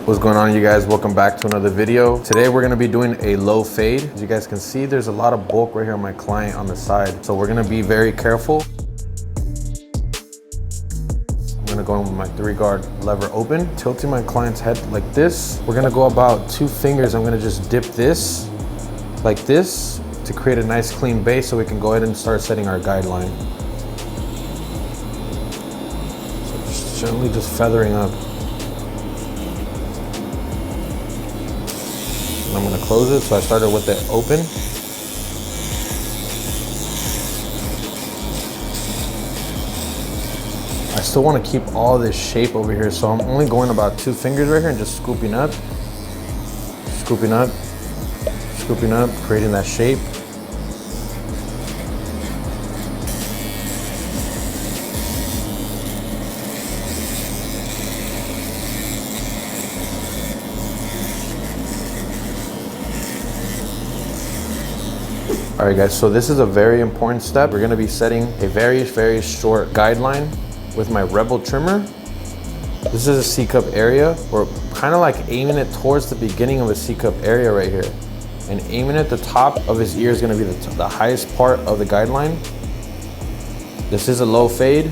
What's going on, you guys? Welcome back to another video. Today we're gonna be doing a low fade. As you guys can see, there's a lot of bulk right here on my client on the side. So we're gonna be very careful. I'm gonna go in with my 3-guard lever open, tilting my client's head like this. We're gonna go about 2 fingers. I'm gonna just dip this like this to create a nice clean base so we can go ahead and start setting our guideline. So just gently just feathering up. I'm gonna close it, so I started with it open. I still wanna keep all this shape over here, so I'm only going about 2 fingers right here and just scooping up, scooping up, scooping up, creating that shape. All right guys, so this is a very important step. We're gonna be setting a very short guideline with my Rebel trimmer. This is a C-cup area. We're kind of like aiming it towards the beginning of a C-cup area right here. And aiming at the top of his ear is gonna be the highest part of the guideline. This is a low fade.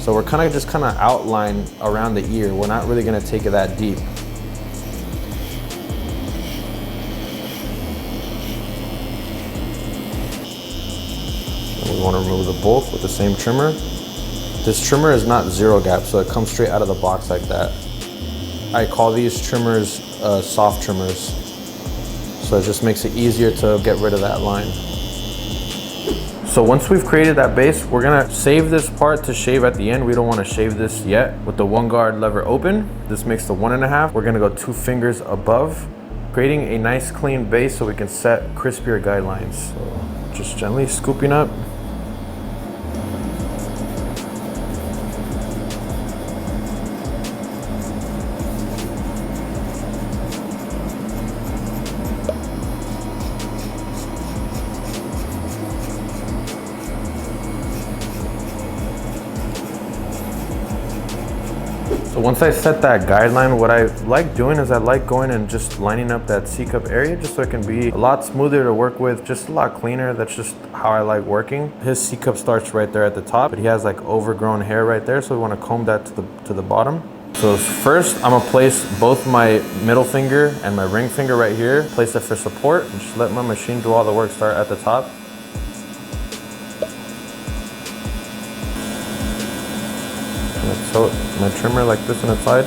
So we're just outline around the ear. We're not really gonna take it that deep. We want to remove the bulk with the same trimmer. This trimmer is not zero gap, so it comes straight out of the box like that. I call these trimmers soft trimmers. So it just makes it easier to get rid of that line. So once we've created that base, we're gonna save this part to shave at the end. We don't want to shave this yet. With the 1-guard lever open, this makes the 1.5. We're gonna go 2 fingers above, creating a nice clean base so we can set crispier guidelines. So just gently scooping up. So once I set that guideline, what I like doing is I like going and just lining up that C-cup area just so it can be a lot smoother to work with, just a lot cleaner. That's just how I like working. His C-cup starts right there at the top, but he has like overgrown hair right there, so we want to comb that to the bottom. So first, I'm gonna place both my middle finger and my ring finger right here, place it for support, and just let my machine do all the work, start at the top. So my trimmer like this on the side.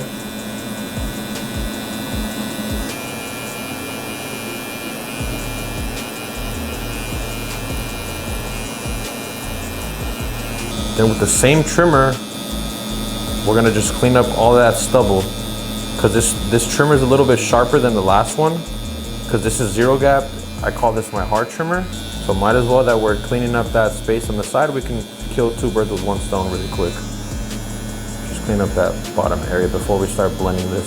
Then with the same trimmer, we're gonna just clean up all that stubble, because this trimmer is a little bit sharper than the last one, because this is zero gap. I call this my hard trimmer. So might as well that we're cleaning up that space on the side, we can kill 2 birds with 1 stone really quick. Clean up that bottom area before we start blending this.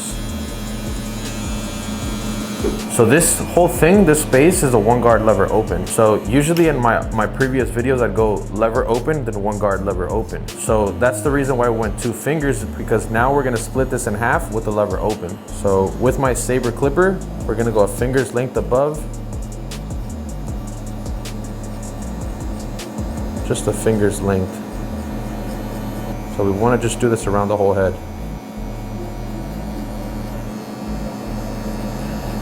So this whole thing, this base is a 1-guard lever open. So usually in my previous videos, I'd go lever open, then 1-guard lever open. So that's the reason why I went 2 fingers, because now we're gonna split this in half with the lever open. So with my saber clipper, we're gonna go a finger's length above. Just a finger's length. So we want to just do this around the whole head.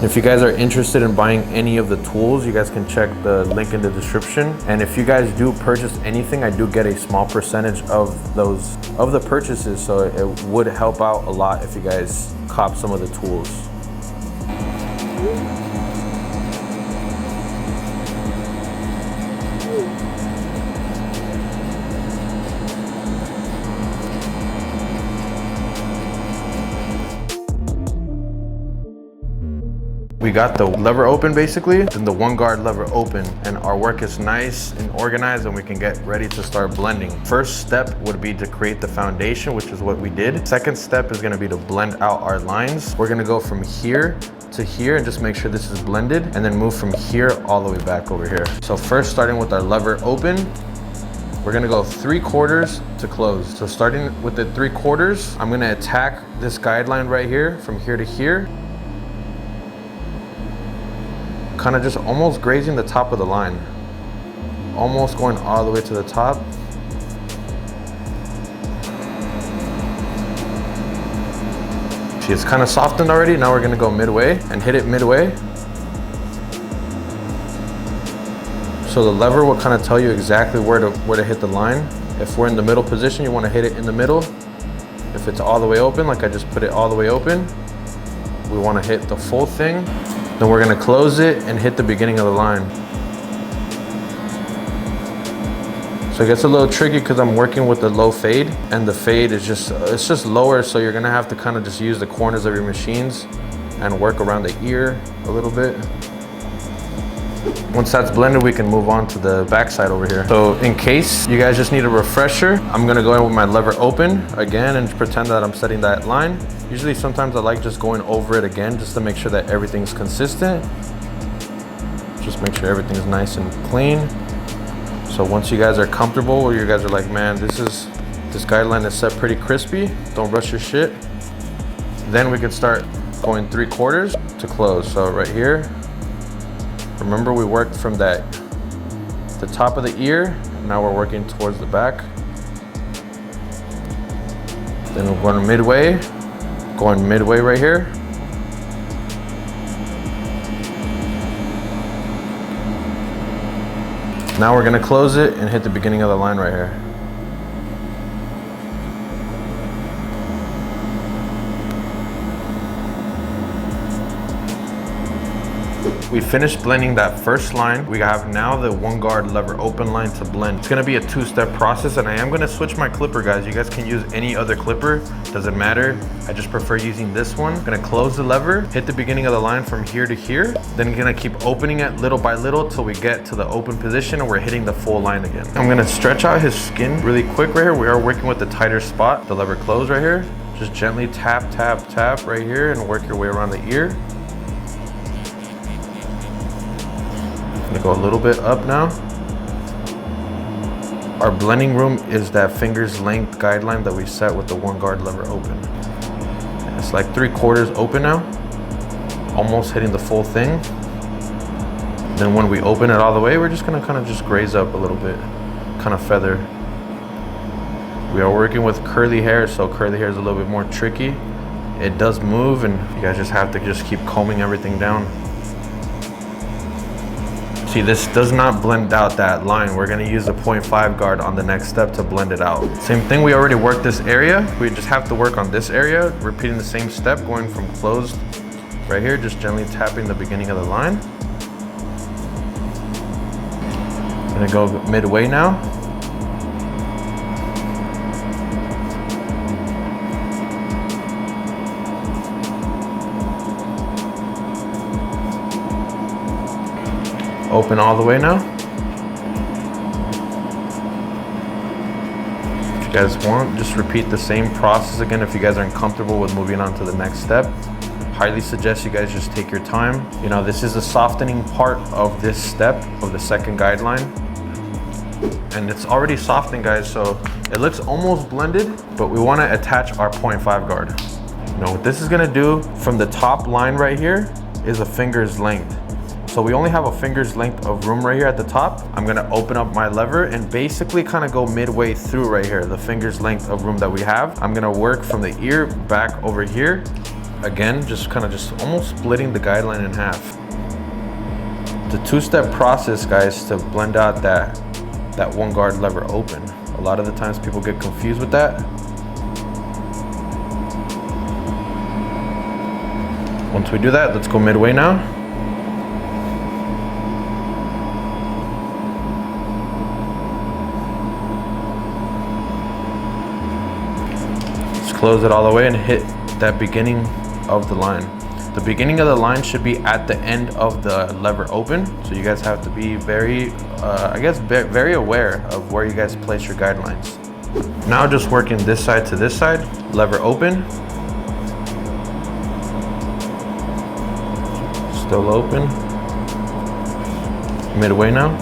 If you guys are interested in buying any of the tools, you guys can check the link in the description. And if you guys do purchase anything, I do get a small percentage of the purchases. So it would help out a lot if you guys cop some of the tools. We got the lever open basically, then the 1-guard lever open, and our work is nice and organized and we can get ready to start blending. First step would be to create the foundation, which is what we did. Second step is gonna be to blend out our lines. We're gonna go from here to here and just make sure this is blended, and then move from here all the way back over here. So first, starting with our lever open, We're gonna go 3/4 to close. So starting with the 3/4, I'm gonna attack this guideline right here from here to here. Kind of just almost grazing the top of the line. Almost going all the way to the top. See, it's kind of softened already. Now we're gonna go midway and hit it midway. So the lever will kind of tell you exactly where to hit the line. If we're in the middle position, you want to hit it in the middle. If it's all the way open, like I just put it all the way open, we want to hit the full thing. Then we're going to close it and hit the beginning of the line. So it gets a little tricky because I'm working with the low fade, and the fade is it's just lower, so you're going to have to kind of just use the corners of your machines and work around the ear a little bit. Once that's blended, we can move on to the backside over here. So in case you guys just need a refresher, I'm gonna go in with my lever open again and pretend that I'm setting that line. Usually sometimes I like just going over it again just to make sure that everything's consistent. Just make sure everything's nice and clean. So once you guys are comfortable, or you guys are like, man, this guideline is set pretty crispy, don't rush your shit, then we can start going 3/4 to close. So right here, remember we worked from the top of the ear, now we're working towards the back. Then we're going midway right here. Now we're gonna close it and hit the beginning of the line right here. We finished blending that first line. We have now the 1 guard lever open line to blend. It's gonna be a 2-step process, and I am gonna switch my clipper, guys. You guys can use any other clipper, doesn't matter. I just prefer using this one. I'm gonna close the lever, hit the beginning of the line from here to here, then gonna keep opening it little by little till we get to the open position and we're hitting the full line again. I'm gonna stretch out his skin really quick right here. We are working with the tighter spot, the lever close right here. Just gently tap, tap, tap right here and work your way around the ear. Gonna go a little bit up now. Our blending room is that finger's length guideline that we set with the 1 guard lever open. It's like 3/4 open now, almost hitting the full thing. Then when we open it all the way, we're just gonna kind of just graze up a little bit, kind of feather. We are working with curly hair, so curly hair is a little bit more tricky. It does move, and you guys just have to just keep combing everything down. See, this does not blend out that line. We're gonna use a 0.5 guard on the next step to blend it out. Same thing, we already worked this area. We just have to work on this area, repeating the same step, going from closed right here, just gently tapping the beginning of the line. Gonna go midway now. Open all the way now. If you guys want, just repeat the same process again if you guys aren't comfortable with moving on to the next step. Highly suggest you guys just take your time. You know, this is the softening part of this step of the second guideline. And it's already softened, guys, so it looks almost blended, but we want to attach our 0.5 guard. You know, what this is gonna do from the top line right here is a finger's length. So we only have a finger's length of room right here at the top. I'm gonna open up my lever and basically kind of go midway through right here, the finger's length of room that we have. I'm gonna work from the ear back over here. Again, just almost splitting the guideline in half. The 2-step process, guys, to blend out that 1 guard lever open. A lot of the times people get confused with that. Once we do that, let's go midway now. Close it all the way and hit that beginning of the line. The beginning of the line should be at the end of the lever open, so you guys have to be very, very aware of where you guys place your guidelines. Now just working this side to this side, lever open. Still open. Midway now.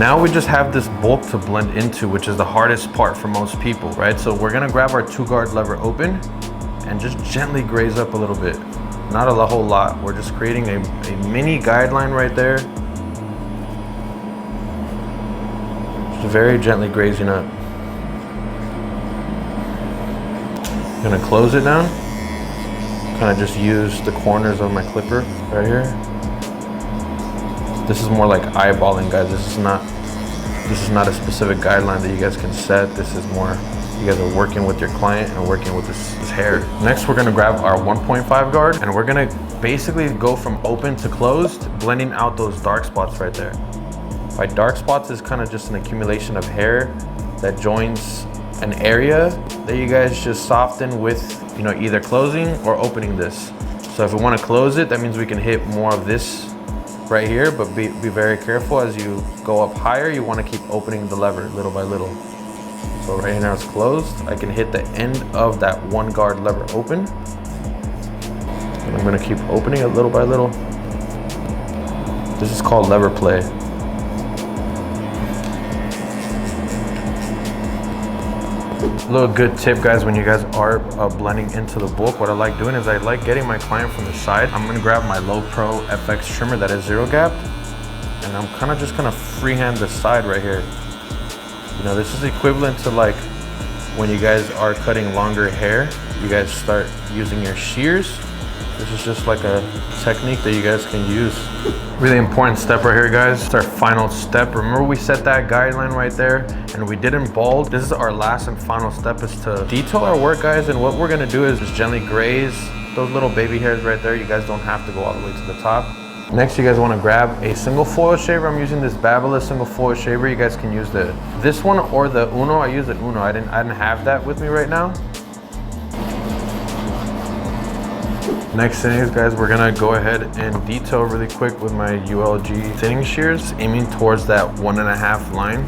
Now we just have this bulk to blend into, which is the hardest part for most people, right? So we're gonna grab our 2-guard lever open and just gently graze up a little bit. Not a whole lot. We're just creating a mini guideline right there. Just very gently grazing up. I'm gonna close it down. Kind of just use the corners of my clipper right here. This is more like eyeballing, guys. This is not a specific guideline that you guys can set. This is more, you guys are working with your client and working with this hair. Next, we're gonna grab our 1.5 guard and we're gonna basically go from open to closed, blending out those dark spots right there. By dark spots is kind of just an accumulation of hair that joins an area that you guys just soften with, you know, either closing or opening this. So if we want to close it, that means we can hit more of this right here, but be very careful as you go up higher. You want to keep opening the lever little by little. So right now it's closed. I can hit the end of that 1-guard lever open. And I'm going to keep opening it little by little. This is called lever play. A little good tip, guys, when you guys are blending into the bulk, what I like doing is I like getting my client from the side. I'm gonna grab my Low Pro FX trimmer that is 0 gap, and I'm kind of just gonna freehand the side right here. You know, this is equivalent to like when you guys are cutting longer hair, you guys start using your shears. This is just like a technique that you guys can use. Really important step right here, guys. It's our final step. Remember we set that guideline right there and we didn't bald. This is our last and final step, is to detail our work, guys. And what we're gonna do is just gently graze those little baby hairs right there. You guys don't have to go all the way to the top. Next, you guys wanna grab a single foil shaver. I'm using this BARBERS single foil shaver. You guys can use this one or the Uno. I use the Uno. I didn't have that with me right now. Next thing is, guys, we're gonna go ahead and detail really quick with my ULG thinning shears, aiming towards that 1.5 line.